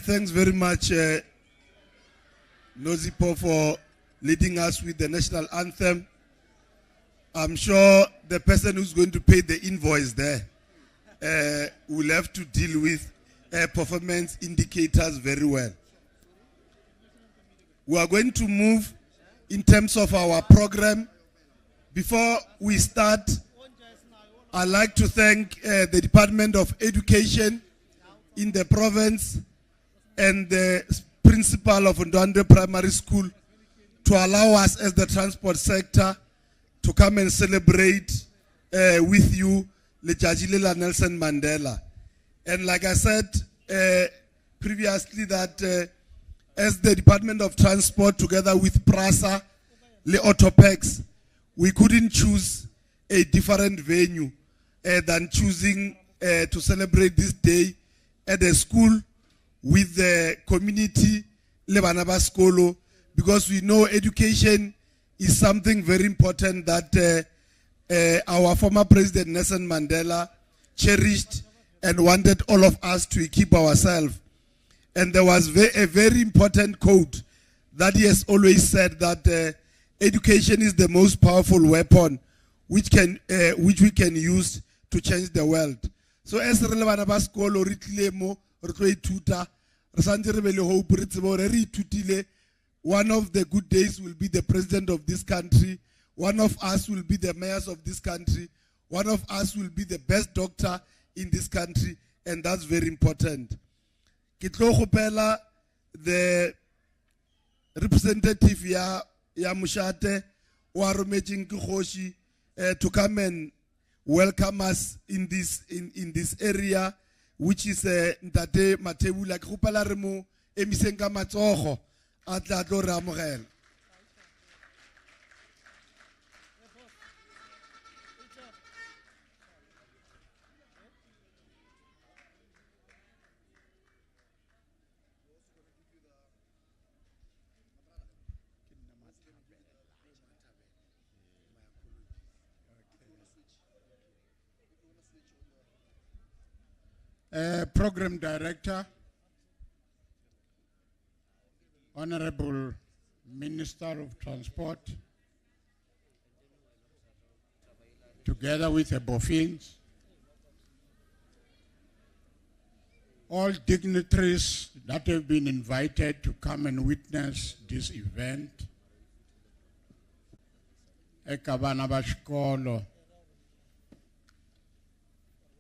Thanks very much, Nozipo, for leading us with the national anthem. I'm sure the person who's going to pay the invoice there will have to deal with performance indicators very well. We are going to move in terms of our program. Before we start, I'd like to thank the Department of Education in the province and the principal of Ndwandwe Primary School to allow us as the transport sector to come and celebrate with you Lejajile Nelson Mandela. And like I said previously, that as the Department of Transport together with PRASA, the Autopax, we couldn't choose a different venue than choosing to celebrate this day at the school with the community, Lebanaba Skolo, because we know education is something very important that our former President Nelson Mandela cherished and wanted all of us to equip ourselves. And there was a very important quote that he has always said, that education is the most powerful weapon which we can use to change the world. So as Lebanaba Skolo ritlemo tuta, one of the good days will be the president of this country. One of us will be the mayors of this country. One of us will be the best doctor in this country. And that's very important. The representative ya Mushate Warumejin Kuhoshi to come and welcome us in this area, which is Ntate Matebula Krupalaremo Emisenga Matsoho Atlato Ramorel. Program Director, Honorable Minister of Transport, together with the Bofins, all dignitaries that have been invited to come and witness this event, Ekabana Bashkolo,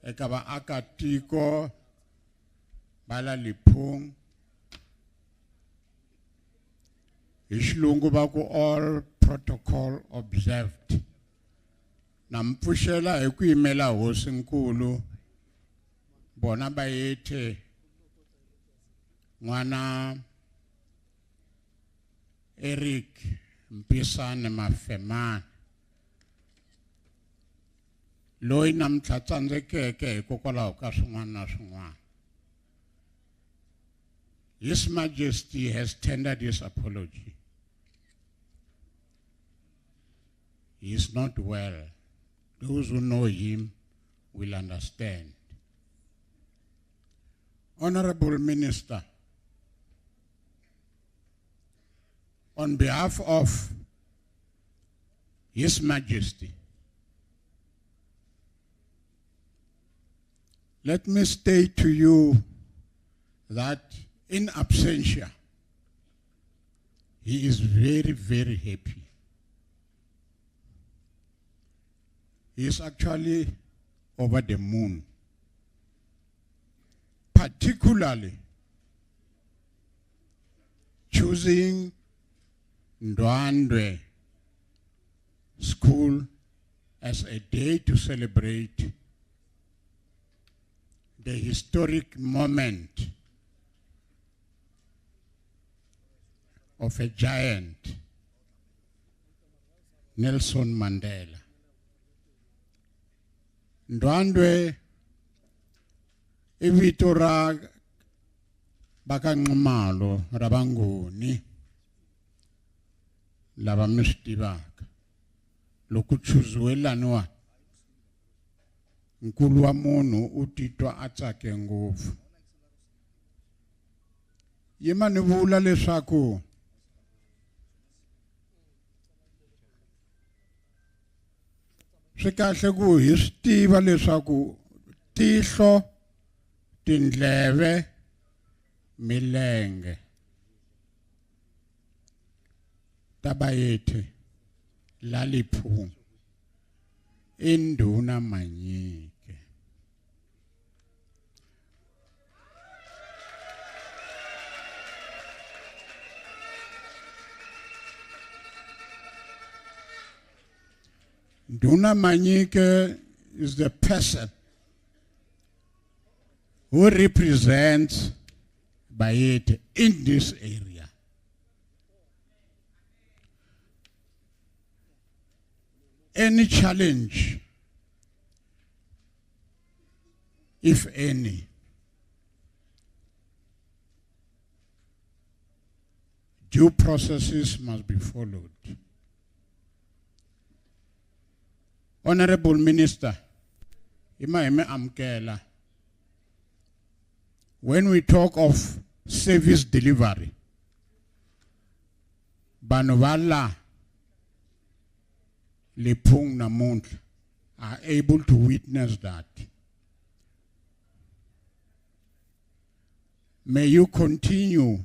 Ekaba Akatiko, Bala Lipung, Ishlungu Baku, all protocol observed. Nampushela Equimela Wosinkulu, Bonabayete, Mwana Eric Mpisan Mafeman. Loi nam tlatanze ke kokola ka sungwana sungwana. His Majesty has tendered his apology. He is not well. Those who know him will understand. Honorable Minister, on behalf of His Majesty, let me state to you that in absentia, he is very, very happy. He is actually over the moon, particularly choosing Ndwandwe School as a day to celebrate the historic moment of a giant, Nelson Mandela. Ndwandwe ivito ra bakanqumalo rabangoni laba mistivaka lokuchuzuelana nkulu wa munhu utitwa atsake ngopfu. Yima ni vula leswaku swi kahle ku hi swi tiva leswaku tihlo, tindleve, milenge ta bayethe la Liphung i Ndhuna Manyike. Ndwandwe Manyike is the person who represents Bayethe in this area. Any challenge, if any, due processes must be followed. Honorable Minister, when we talk of service delivery, Banovala, Liphung Namont are able to witness that. May you continue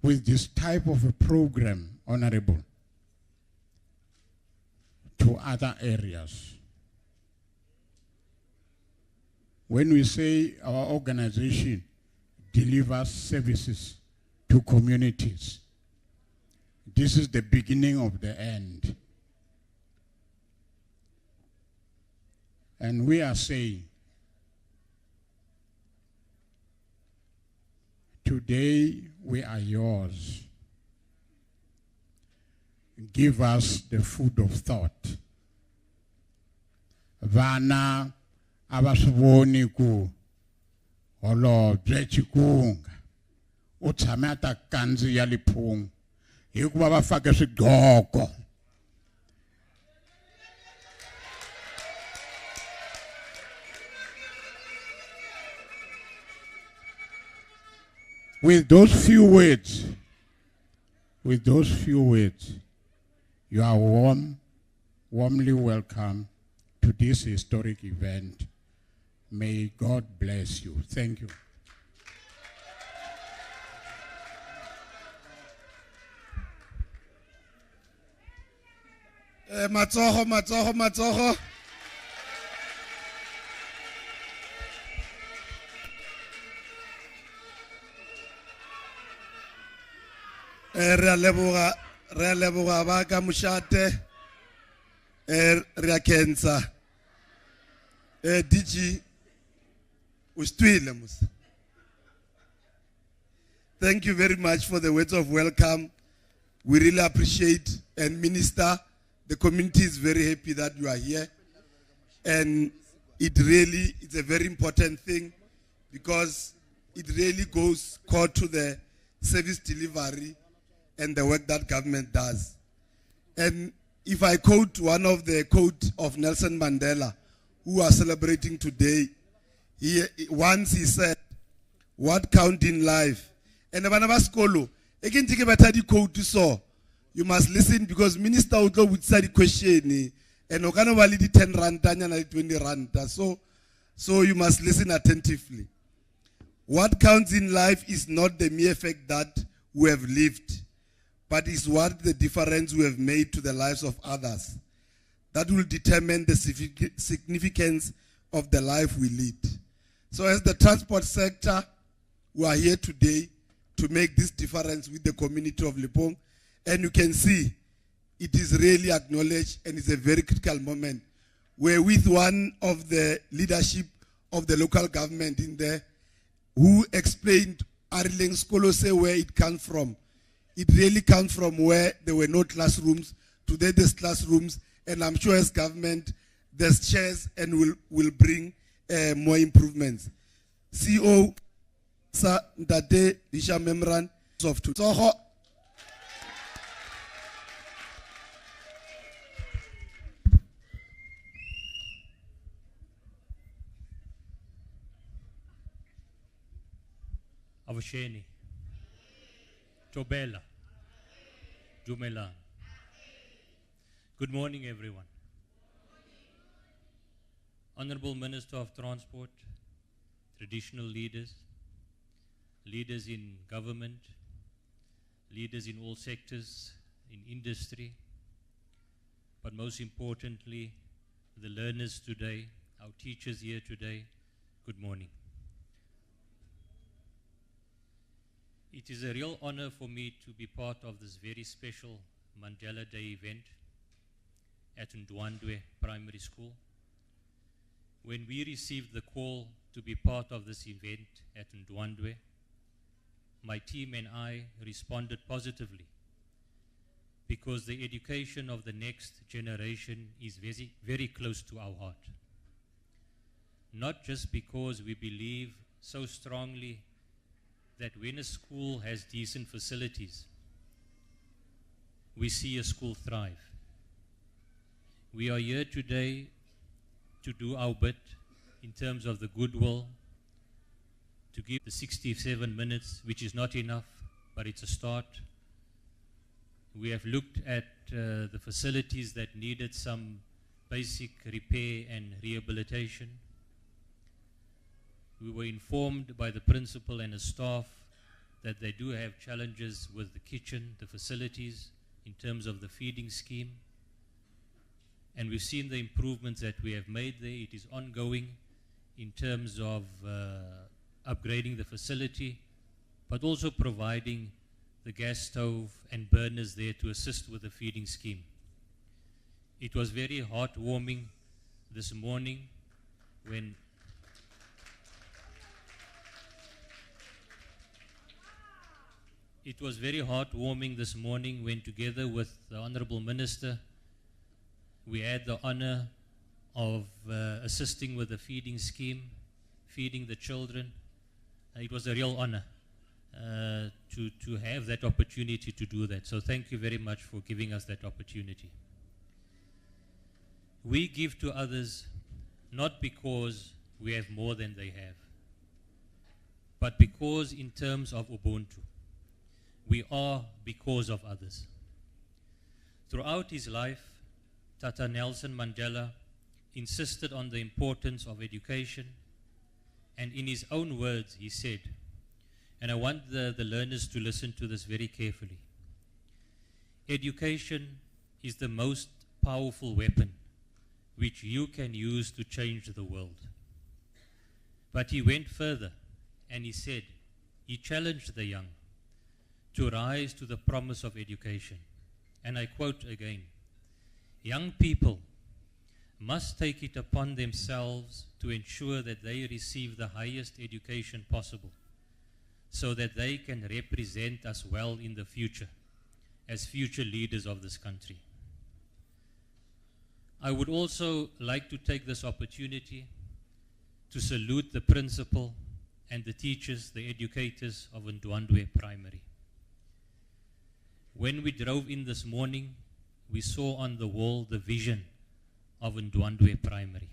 with this type of a program, Honorable, to other areas. When we say our organization delivers services to communities, this is the beginning of the end. And we are saying, today we are yours. Give us the food of thought. Vana abasuboni ku Ndwandwe Chikunga utshame ata kanzi ya Liphung hikuva va fake swidloko. With those few words, you are warmly welcome to this historic event. May God bless you. Thank you. Matsoho. Re a leboga ba ka Moshate re a kentsha DG ustwile musa. Thank you very much for the words of welcome. We really appreciate, and Minister, the community is very happy that you are here, and it's a very important thing because it really goes core to the service delivery and the work that government does. And if I quote one of the quotes of Nelson Mandela, who are celebrating today, once he said, "What count in life?" And again, take a quote so you must listen because Minister would go with the question and okano validi 10 rand and 20 rand. So you must listen attentively. What counts in life is not the mere fact that we have lived, but is what the difference we have made to the lives of others. That will determine the significance of the life we lead. So as the transport sector, we are here today to make this difference with the community of Liphung. And you can see it is really acknowledged, and it's a very critical moment where with one of the leadership of the local government in there who explained Arileng Skolose where it comes from. It really comes from where there were no classrooms. Today there's classrooms, and I'm sure as government there's chairs and will bring more improvements. CEO Ndate Disha Memran of Soho. Avusheni. Tobela. Dumelang. Good morning, everyone. Honorable Minister of Transport, traditional leaders, leaders in government, leaders in all sectors, in industry, but most importantly, the learners today, our teachers here today, good morning. It is a real honor for me to be part of this very special Mandela Day event at Ndwandwe Primary School. When we received the call to be part of this event at Ndwandwe, my team and I responded positively because the education of the next generation is very, very close to our heart. Not just because we believe so strongly that when a school has decent facilities, we see a school thrive. We are here today to do our bit in terms of the goodwill, to give the 67 minutes, which is not enough, but it's a start. We have looked at the facilities that needed some basic repair and rehabilitation. We were informed by the principal and the staff that they do have challenges with the kitchen, the facilities, in terms of the feeding scheme. And we've seen the improvements that we have made there. It is ongoing in terms of upgrading the facility, but also providing the gas stove and burners there to assist with the feeding scheme. It was very heartwarming this morning when together with the Honorable Minister, we had the honor of assisting with the feeding scheme, feeding the children. It was a real honor to have that opportunity to do that. So thank you very much for giving us that opportunity. We give to others not because we have more than they have, but because in terms of Ubuntu, we are because of others. Throughout his life, Tata Nelson Mandela insisted on the importance of education, and in his own words he said, and I want the learners to listen to this very carefully, education is the most powerful weapon which you can use to change the world. But he went further and he said, he challenged the young to rise to the promise of education. And I quote again, young people must take it upon themselves to ensure that they receive the highest education possible so that they can represent us well in the future as future leaders of this country. I would also like to take this opportunity to salute the principal and the teachers, the educators of Ndwandwe Primary. When we drove in this morning, we saw on the wall the vision of Ndwandwe Primary,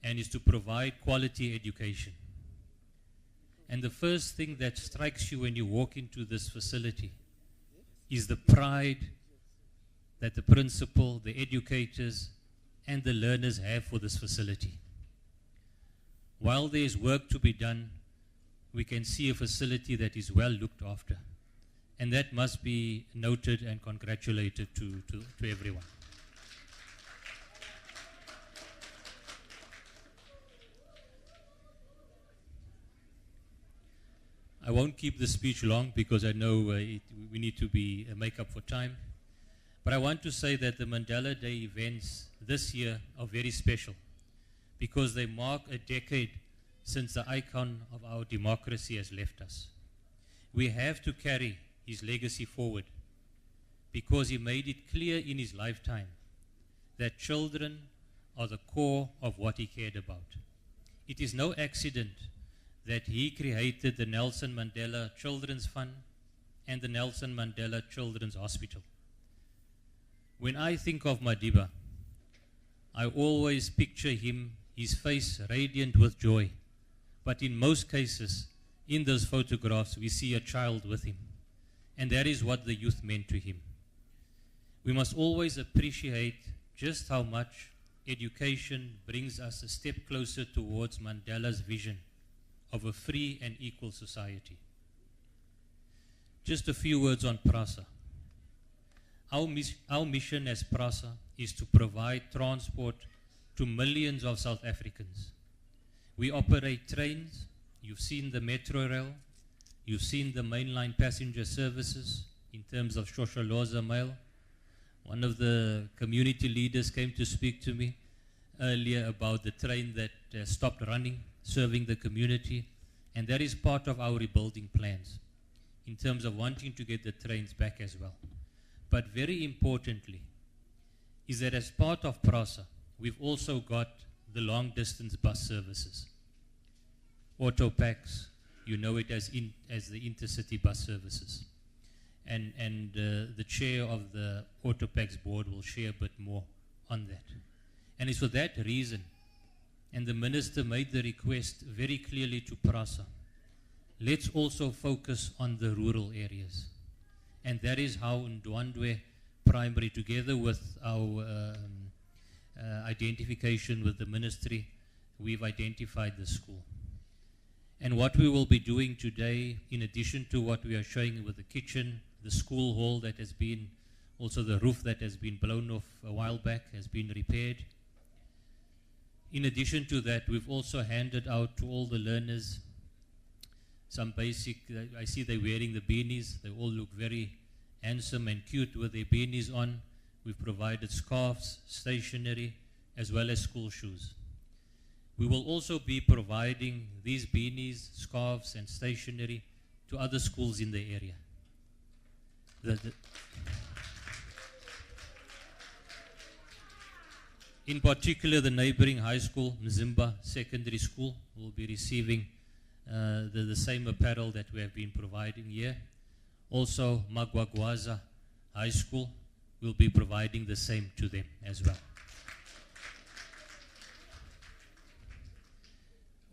and is to provide quality education. And the first thing that strikes you when you walk into this facility is the pride that the principal, the educators, and the learners have for this facility. While there is work to be done, we can see a facility that is well looked after. And that must be noted and congratulated to everyone. I won't keep the speech long because I know we need to make up for time. But I want to say that the Mandela Day events this year are very special because they mark a decade since the icon of our democracy has left us. We have to carry his legacy forward because he made it clear in his lifetime that children are the core of what he cared about. It is no accident that he created the Nelson Mandela Children's Fund and the Nelson Mandela Children's Hospital. When I think of Madiba, I always picture him, his face radiant with joy. But in most cases, in those photographs, we see a child with him. and that is what the youth meant to him. We must always appreciate just how much education brings us a step closer towards Mandela's vision of a free and equal society. Just a few words on PRASA. Our mission as PRASA is to provide transport to millions of South Africans. We operate trains. You've seen the metro rail. You've seen the mainline passenger services in terms of Shosholoza Mail. One of the community leaders came to speak to me earlier about the train that stopped running, serving the community, and that is part of our rebuilding plans in terms of wanting to get the trains back as well. But very importantly is that as part of PRASA, we've also got the long distance bus services. Autopax, you know it as the intercity bus services. And the chair of the Autopax board will share a bit more on that. And it's for that reason, and the minister made the request very clearly to PRASA, let's also focus on the rural areas. And that is how Ndwandwe Primary, together with our identification with the ministry, we've identified the school. And what we will be doing today, in addition to what we are showing with the kitchen, the school hall that has been, also the roof that has been blown off a while back, has been repaired. In addition to that, we've also handed out to all the learners some basic, I see they're wearing the beanies. They all look very handsome and cute with their beanies on. We've provided scarves, stationery, as well as school shoes. We will also be providing these beanies, scarves, and stationery to other schools in the area. In particular, the neighboring high school, Mzimba Secondary School, will be receiving the same apparel that we have been providing here. Also, Magwagwaza High School will be providing the same to them as well.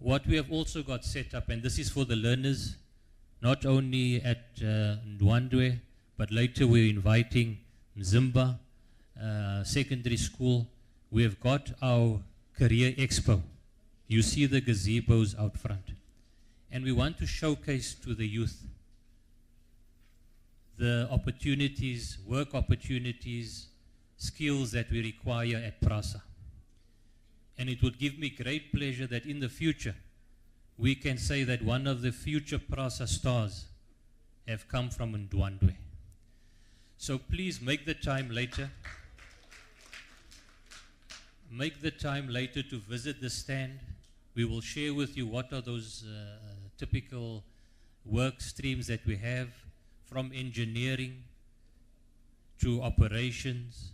What we have also got set up, and this is for the learners, not only at Ndwandwe, but later we're inviting Mzimba Secondary School. We have got our Career Expo. You see the gazebos out front. And we want to showcase to the youth the opportunities, work opportunities, skills that we require at PRASA. And it would give me great pleasure that in the future, we can say that one of the future PRASA stars have come from Ndwandwe. So please make the time later. Make the time later to visit the stand. We will share with you what are those typical work streams that we have, from engineering to operations,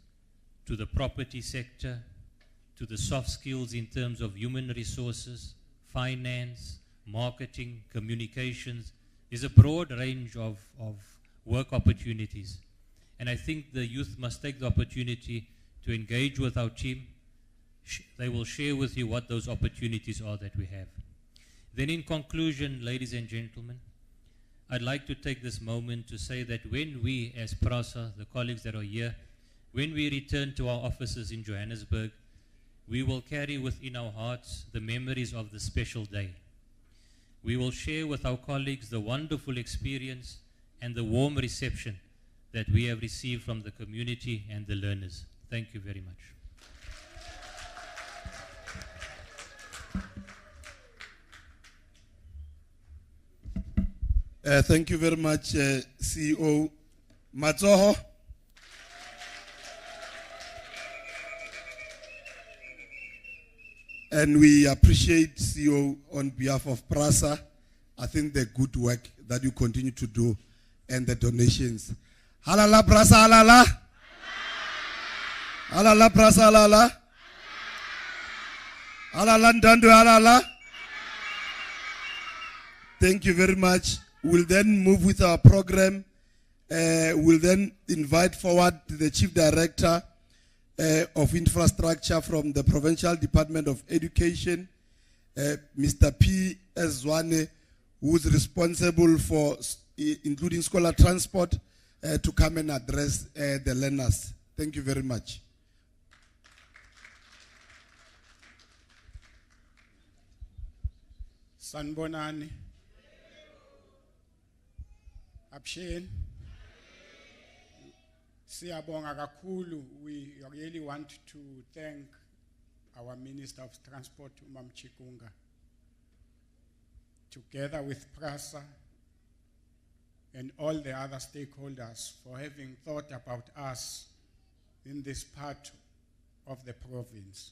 to the property sector, to the soft skills in terms of human resources, finance, marketing, communications. There's a broad range of work opportunities. And I think the youth must take the opportunity to engage with our team. They will share with you what those opportunities are that we have. Then in conclusion, ladies and gentlemen, I'd like to take this moment to say that when we as PRASA, the colleagues that are here, when we return to our offices in Johannesburg, we will carry within our hearts the memories of this special day. We will share with our colleagues the wonderful experience and the warm reception that we have received from the community and the learners. Thank you very much. Thank you very much, CEO Matsoho. And we appreciate CEO on behalf of PRASA. I think the good work that you continue to do and the donations. Halala PRASA, halala. Halala PRASA, halala. Halala Ndwandwe, halala. Thank you very much. We'll then move with our program. We'll then invite forward the Chief Director of Infrastructure from the Provincial Department of Education, Mr. P. S. Zwane, who's responsible for including scholar transport, to come and address the learners. Thank you very much. Sanbonani. Abshen. Siyabonga kakhulu. We really want to thank our Minister of Transport, Umam Chikunga, together with PRASA and all the other stakeholders for having thought about us in this part of the province.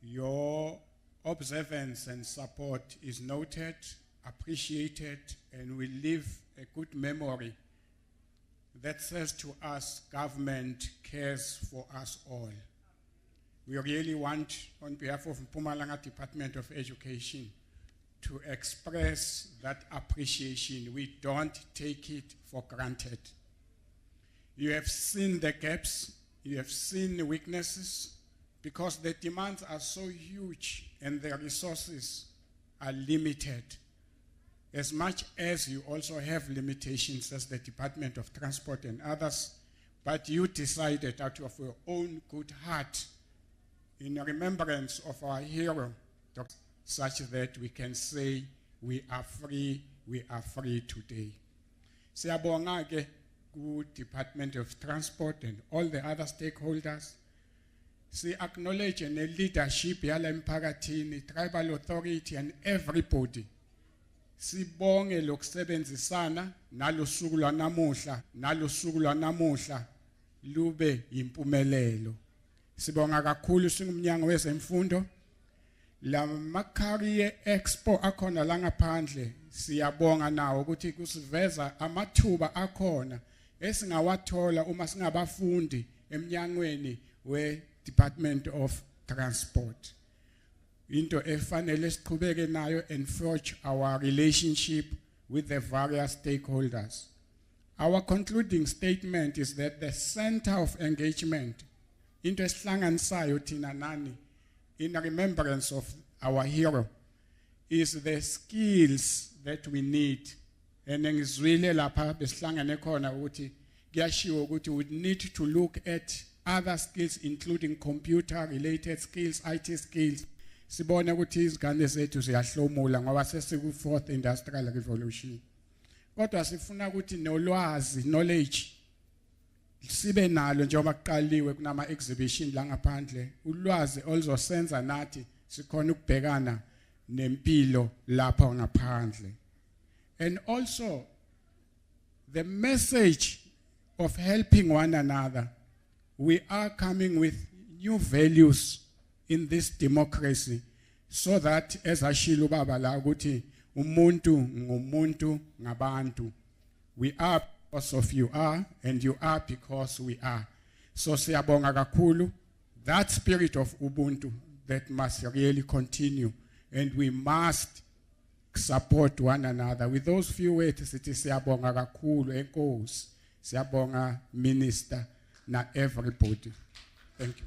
Your observance and support is noted, appreciated, and will leave a good memory that says to us, government cares for us all. We really want, on behalf of Mpumalanga Department of Education, to express that appreciation. We don't take it for granted. You have seen the gaps, you have seen the weaknesses, because the demands are so huge and the resources are limited. As much as you also have limitations as the Department of Transport and others, but you decided out of your own good heart, in remembrance of our hero, such that we can say we are free today. Siyabonga ke ku Department of Transport and all the other stakeholders. We acknowledge the leadership yala emphakathini, tribal authority and everybody. Sibonge lokusebenzisana nalosuku lwanamuhla lube impumelelo. Sibonga kakhulu singumnyango wezemfundo. La career expo akhona la ngaphandle siyabonga nawo ukuthi kusiveza amathuba akhona esingawathola uma singabafundi emnyangweni we Department of Transport. Into efanele siqhubeke nayo and forge our relationship with the various stakeholders. Our concluding statement is that the center of engagement into esihlanganisayo thina nani in remembrance of our hero is the skills that we need. And ngizwile lapha besihlangane khona ukuthi kuyashiwo ukuthi we need to look at other skills including computer related skills, IT skills. Sibone ukuthi izingane zethu ziyahlomula ngoba sesiku 4th industrial revolution. Kodwa sifuna ukuthi nolwazi, knowledge sibe nalo njengoba kuqaliwe kunama exhibition la ngaphandle. Ulwazi oluzosenza nathi sikhona ukubhekana nempilo lapha ngaphandle. And also the message of helping one another. We are coming with new values in this democracy so that as ashilo baba la ukuthi umuntu ngumuntu ngabantu. We are because of you are and you are because we are. So siyabonga kakhulu, that spirit of ubuntu that must really continue and we must support one another. With those few words sithi siyabonga kakhulu enkosi, siyabonga minister na everybody. Thank you.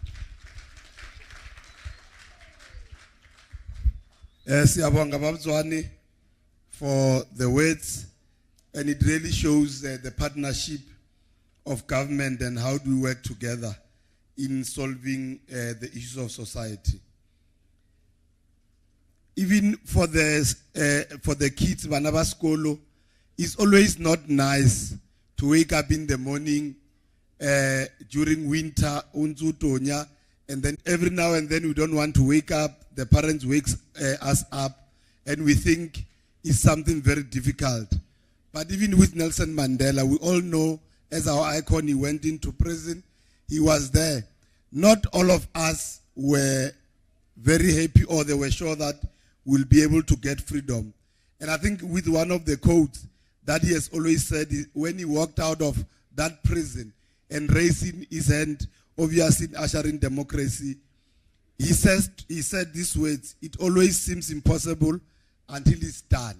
Siyabonga Babzwani for the words, and it really shows the partnership of government and how do we work together in solving the issues of society. Even for the kids, Banaba Skolo, it's always not nice to wake up in the morning during winter, unzutonya, and then every now and then we don't want to wake up. The parents wakes us up, and we think it's something very difficult. But even with Nelson Mandela, we all know as our icon, he went into prison. He was there. Not all of us were very happy, or they were sure that we'll be able to get freedom. And I think with one of the quotes that he has always said, when he walked out of that prison and raising his hand, obviously ushering democracy, he said these words: "It always seems impossible until it's done."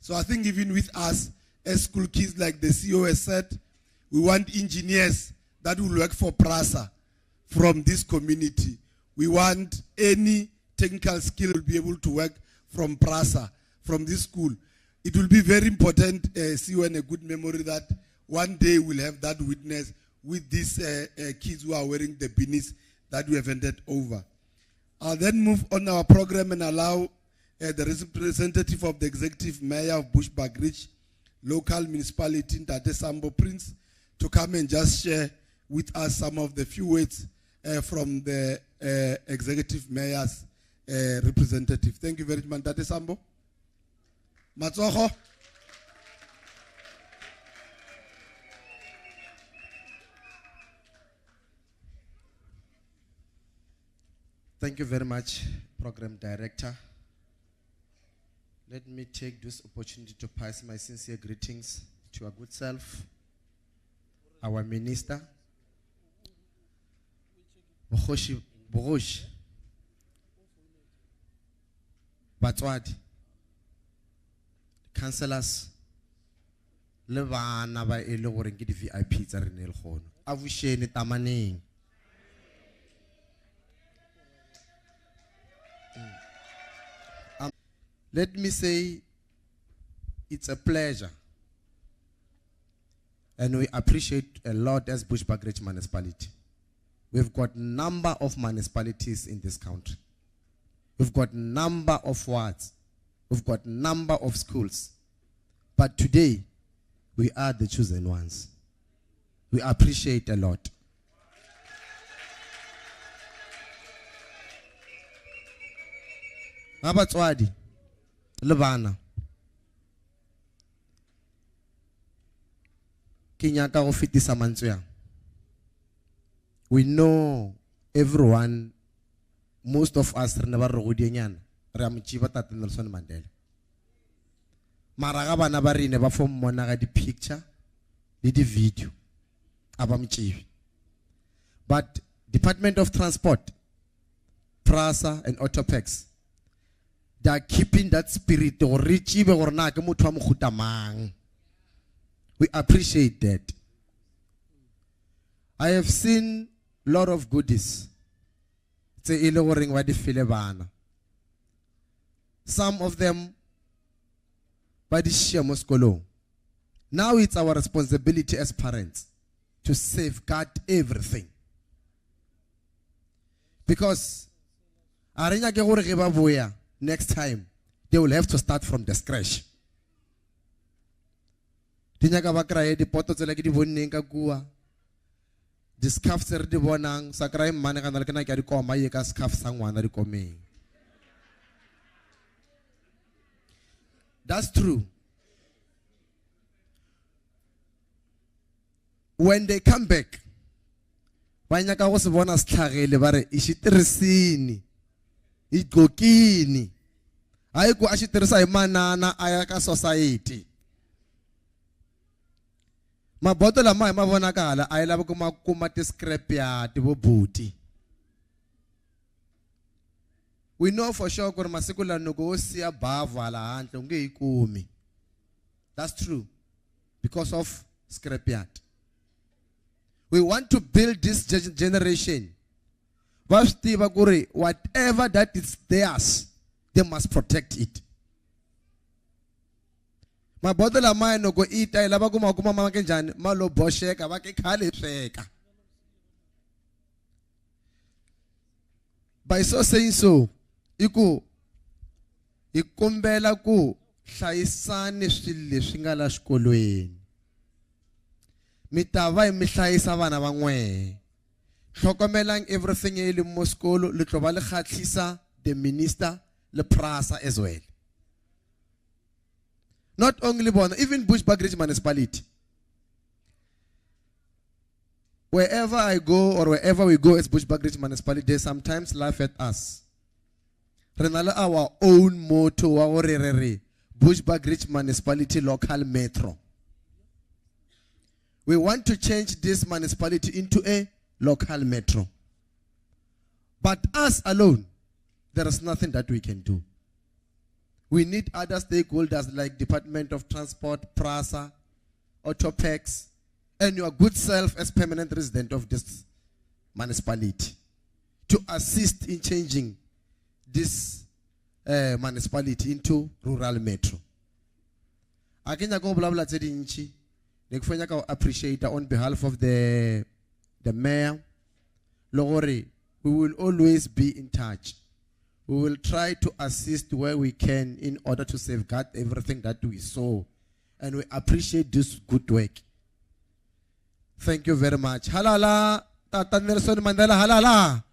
So I think even with us as school kids, like the CEO has said, we want engineers that will work for PRASA from this community. We want any technical skill to be able to work from PRASA, from this school. it will be very important, see when a good memory that one day we'll have that witness with these kids who are wearing the beanies that we have handed over. I'll then move on our program and allow the representative of the executive mayor of Bushbuckridge local municipality, Ndwandwe Sambo Prince, to come and just share with us some of the few words from the executive mayor's representative. Thank you very much, Ndwandwe Sambo. Matsoho. Thank you very much, Program Director. Let me take this opportunity to pass my sincere greetings to our good self, our Minister, Bogoshi, Batswadi, councillors, le bana ba e le gore ke di VIP tsa rena le gono. Avusheni tamaneng. Let me say, it's a pleasure. And we appreciate a lot as Bushbuckridge municipality. We've got a number of municipalities in this country. We've got a number of wards. We've got a number of schools. But today, we are the chosen ones. We appreciate a lot. Abatswadi, lebana. Kinyaka go fitisa mantswe yang. We know everyone, most of us re ne ba re godienyana re a mochiba Tate Nelson Mandela. Mara ga bana ba rene ba fo mmona ga di picture le di video aba mochibi. But Department of Transport, PRASA and Autopax, they are keeping that spirit. We appreciate that. I have seen a lot of goodies. Some of them by the Shiamoskolo. Now it's our responsibility as parents to safeguard everything. Because next time, they will have to start from the scratch. The scarves are the bonang, Sakrai Manakanakana Karikoma, Yaka scarf someone. That's true. When they come back, Wanyaka was one as Kare, Ishitresini. Igokini. Ayiko ashiteresa imana ayaka society. Maboto la mai mavona kala ayela kuma scrap ya tibobuti. We know for sure gore masiku la nogosi above ala hantle unge ikumi. That's true. Because of scrapyard. We want to build this generation. Whatever that is theirs, they must protect it. My bottle of mine no go eat. I love go makenjan malo bosheka vake khale sheka. By so saying so, iku ikumbela ku hlayisani swilo leswi nga la xikolweni. Mitava imihlayisa vana van'we. Hlokomelang everything in Moscow, le tloba le khatlisa the minister, le PRASA as well. Not only one, even Bushbuckridge municipality. Wherever I go or wherever we go as Bushbuckridge municipality, they sometimes laugh at us. Renala our own motto, our Bushbuckridge municipality local metro. We want to change this municipality into a local metro. But us alone, there is nothing that we can do. We need other stakeholders like Department of Transport, PRASA, Autopax, and your good self as permanent resident of this municipality to assist in changing this municipality into rural metro. a ke nyaka go bola tse dintsi ne ke fenya ka appreciate on behalf of the mayor le gore we will always be in touch. We will try to assist where we can in order to safeguard everything that we saw, and we appreciate this good work. Thank you very much. Halala, Tata Nelson Mandela, halala.